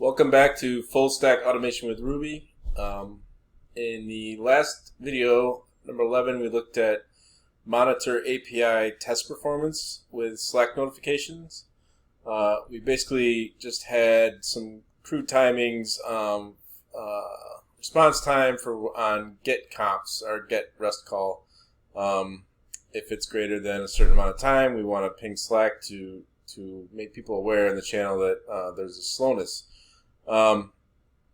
Welcome back to Full Stack Automation with Ruby. In the last video, number 11, we looked at monitor API test performance with Slack notifications. We basically just had some crude timings, response time on get comps or get REST call. If it's greater than a certain amount of time, we want to ping Slack to make people aware in the channel that there's a slowness.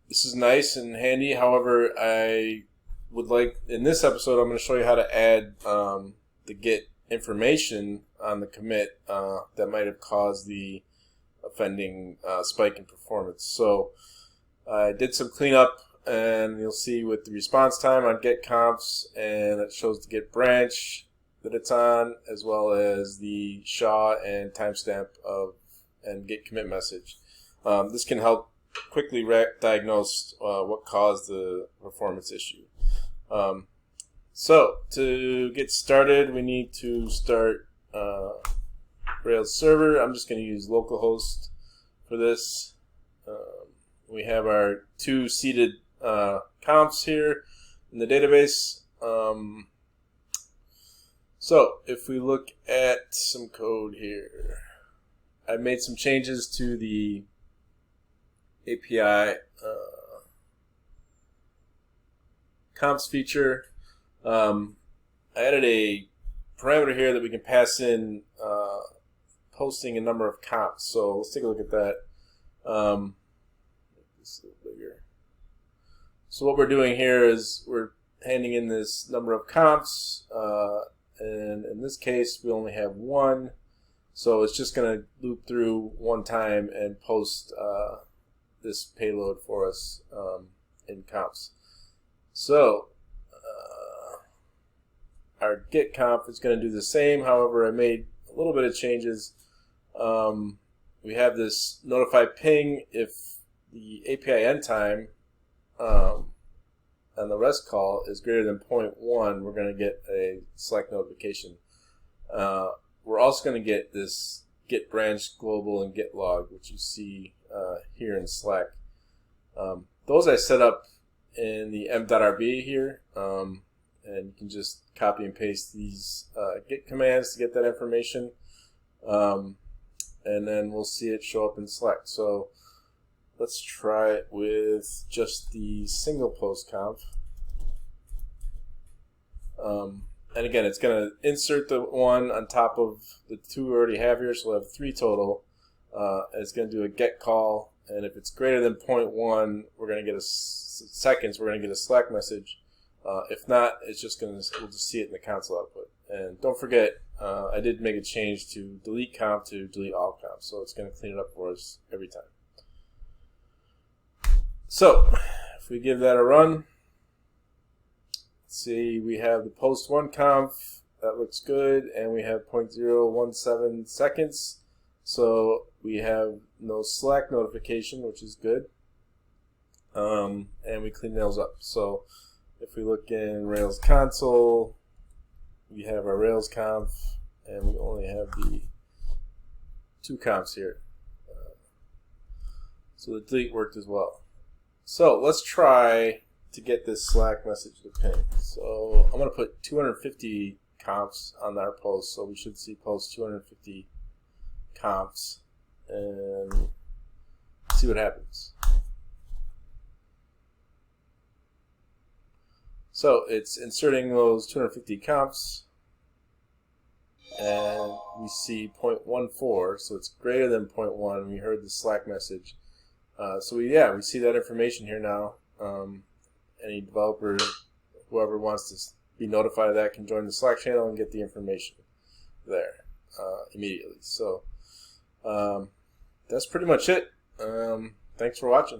This is nice and handy. However, I would like, in this episode, I'm going to show you how to add the get information on the commit that might have caused the offending spike in performance. So I did some cleanup, and you'll see with the response time on get comps, and it shows the get branch that it's on, as well as the SHA and timestamp of and get commit message. This can help quickly diagnose what caused the performance issue. So to get started, we need to start Rails server. I'm just going to use localhost for this. We have our two seeded comps here in the database. So if we look at some code here, I made some changes to the API comps feature. I added a parameter here that we can pass in posting a number of comps. So let's take a look at that. Make this a little bigger. So what we're doing here is we're handing in this number of comps, and in this case we only have one. So it's just going to loop through one time and post this payload for us in comps. So our get comp is going to do the same. However, I made a little bit of changes. We have this notify ping if the API end time on the REST call is greater than 0.1. We're going to get a Slack notification. We're also going to get this get branch global and get log, which you see here in Slack. Those I set up in the m.rb here, and you can just copy and paste these get commands to get that information, and then we'll see it show up in Slack. So let's try it with just the single post comp. And again, it's going to insert the one on top of the two we already have here, so we'll have 3 total. It's going to do a get call, and if it's greater than 0.1, we're going to get seconds. We're going to get a Slack message. If not, it's just we'll just see it in the console output. And don't forget, I did make a change to delete comp to delete all comps, so it's going to clean it up for us every time. So if we give that a run, see, we have the post 1 conf, that looks good, and we have 0.017 seconds, so we have no Slack notification, which is good, and we clean those up. So if we look in Rails console, we have our Rails conf, and we only have the 2 comps here, so the delete worked as well. So let's try to get this Slack message to ping. So I'm going to put 250 comps on our post, so we should see post 250 comps and see what happens. So it's inserting those 250 comps, and we see 0.14, so it's greater than 0.1. We heard the Slack message. So we see that information here now. Any developer, whoever wants to be notified of that, can join the Slack channel and get the information there immediately. So that's pretty much it. Thanks for watching.